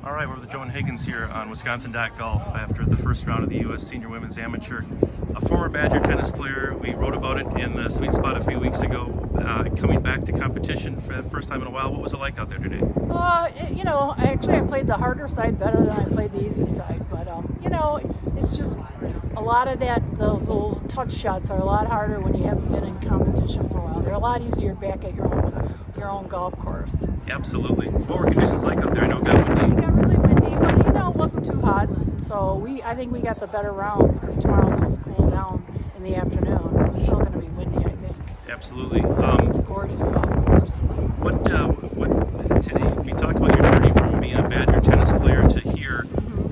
All right, we're with Joan Higgins here on Wisconsin.golf after the first round of the U.S. Senior Women's Amateur. A former Badger tennis player, we wrote about it in the Sweet Spot a few weeks ago, coming back to competition for the first time in a while. What was it like out there today? I played the harder side better than I played the easy side, but it's just a lot of those touch shots are a lot harder when you haven't been in competition for a while. They're a lot easier back at your own golf course. Absolutely. What were conditions like out there? I know it got windy. It got really windy, but it wasn't too hot. So I think we got the better rounds because tomorrow's supposed to cool down in the afternoon. It's still going to be windy, I think. Absolutely. It's a gorgeous golf course. Today we talked about your journey from being a Badger tennis player to here.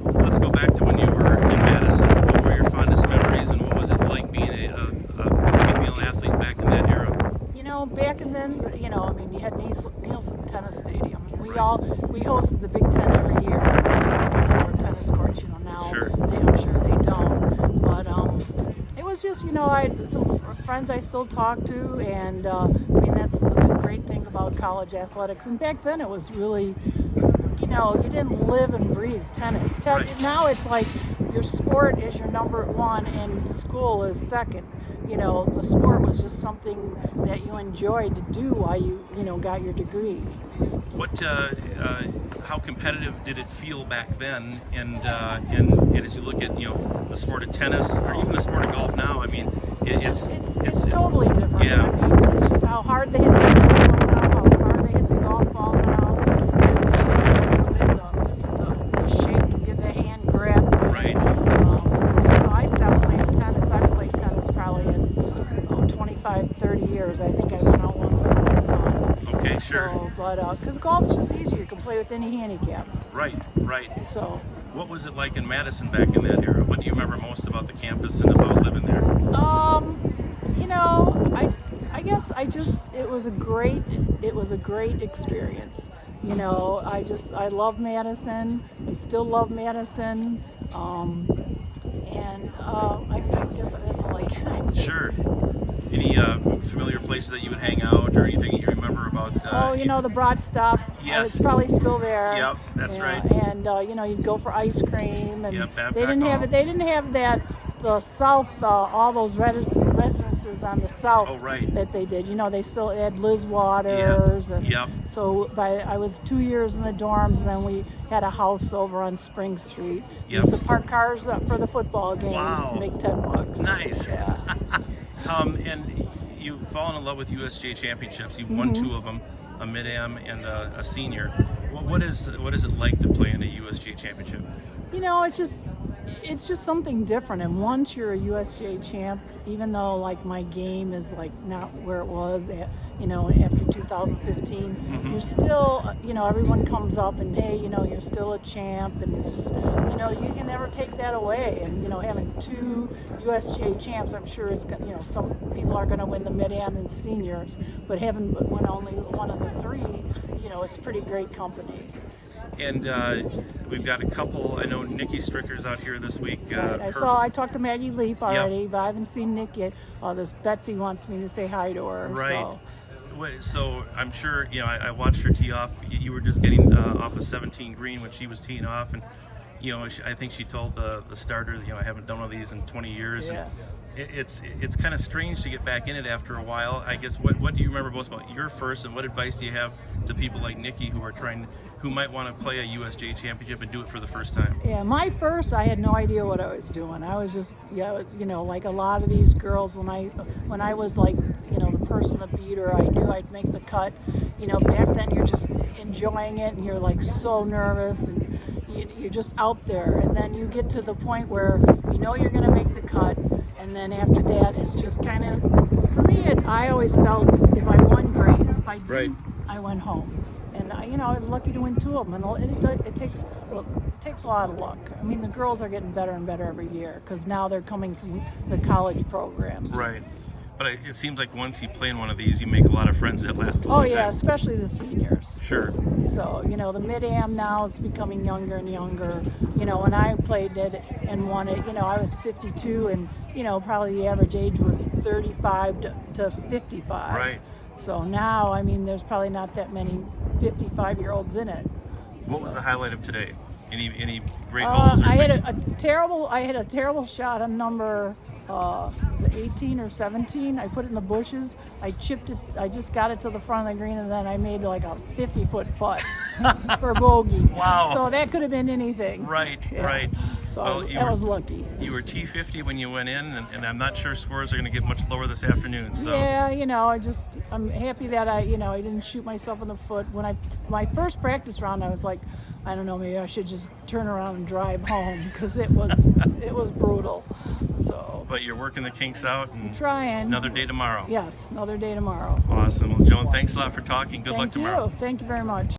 Let's go back to when you were in Madison. What were your fondest memories, and what was it like being a female athlete back in that era? Back and then, you had Nielsen Tennis Stadium. We hosted the Big Ten every year because we had indoor tennis courts. Now Sure. I'm sure they don't. But it was just, I had some friends I still talk to, and that's the great thing about college athletics. And back then, it was really, you didn't live and breathe tennis. Right. Now it's like your sport is your number one, and school is second. The sport was just something that you enjoyed to do while you got your degree. How competitive did it feel back then? And as you look at the sport of tennis or even the sport of golf now, it's totally different. Yeah. It's just how hard they hit the tennis ball now, how hard they hit the golf ball now. It's still the shake, get the hand grab. Right. So I stopped playing tennis. I played tennis probably in 25, 30 years. I think I went out once with my son. Okay, sure. So, but because golf's just easier, you can play with any handicap. Right. So, what was it like in Madison back in that era? What do you remember most about the campus and about living there? I guess it was a great experience. I love Madison. I still love Madison. I guess that's all I can. Sure. Any familiar places that you would hang out or anything that you remember about? The Broad Stop. Yes. It's probably still there. Yep, that's right. And you'd go for ice cream, and Yep, they didn't have that. The South, all those residences on the South. Oh, right. That they did. They still had Liz Waters. Yep. So I was 2 years in the dorms, and then we had a house over on Spring Street. Yep. Used to park cars up for the football games. Wow. Make $10. Nice. Yeah. And you've fallen in love with USGA championships. You've won two of them, a mid-am and a senior. What is it like to play in a USGA championship? It's just something different. And once you're a USGA champ, even though my game is not where it was after 2015, you're still, everyone comes up and hey, you're still a champ, and it's just, you can never take that away. And having two USGA champs, I'm sure is, some people are going to win the mid-am and seniors, but having won only one of the three, it's pretty great company. And we've got a couple. I know Nikki Stricker's out here this week. Right. I talked to Maggie Leaf already, Yep. but I haven't seen Nick yet. This Betsy wants me to say hi to her. Right. So I'm sure, I watched her tee off. You were just getting off a 17 green when she was teeing off, and I think she told the starter, I haven't done one of these in 20 years. Yeah. And it's kind of strange to get back in it after a while. I guess what do you remember most about your first, and what advice do you have to people like Nikki who might want to play a USGA championship and do it for the first time? Yeah, my first, I had no idea what I was doing. I was just, like a lot of these girls, when I was the person to beat her, I knew I'd make the cut. Back then you're just enjoying it, and you're so nervous, and you're just out there. And then you get to the point where you're going to make the cut. And then after that, it's just kind of, for me, I always felt if I won, great. If I didn't, Right. I went home. And I was lucky to win two of them. And it takes a lot of luck. The girls are getting better and better every year because now they're coming from the college programs. Right. But it seems like once you play in one of these, you make a lot of friends that last a long Oh yeah, time. especially the seniors. Sure. So the mid-am now it's becoming younger and younger. When I played it and won it, I was 52, and probably the average age was 35 to 55. Right. So now, there's probably not that many 55-year-olds in it. What was the highlight of today? Any great holes? Or I had big- a terrible shot on number was it 18 or 17. I put it in the bushes. I chipped it. I just got it to the front of the green, and then I made like a 50-foot putt for bogey. Wow. So that could have been anything. Right, Yeah. right. So Well, I was lucky. You were T50 when you went in, and I'm not sure scores are going to get much lower this afternoon. So Yeah, I'm happy that I didn't shoot myself in the foot. When my first practice round, I was like, I don't know, maybe I should just turn around and drive home because it was brutal. So but you're working the kinks out, and trying. another day tomorrow. Yes, another day tomorrow. Awesome. Well, Joan, thanks a lot for talking. Good luck Thank tomorrow. you. Thank you very much.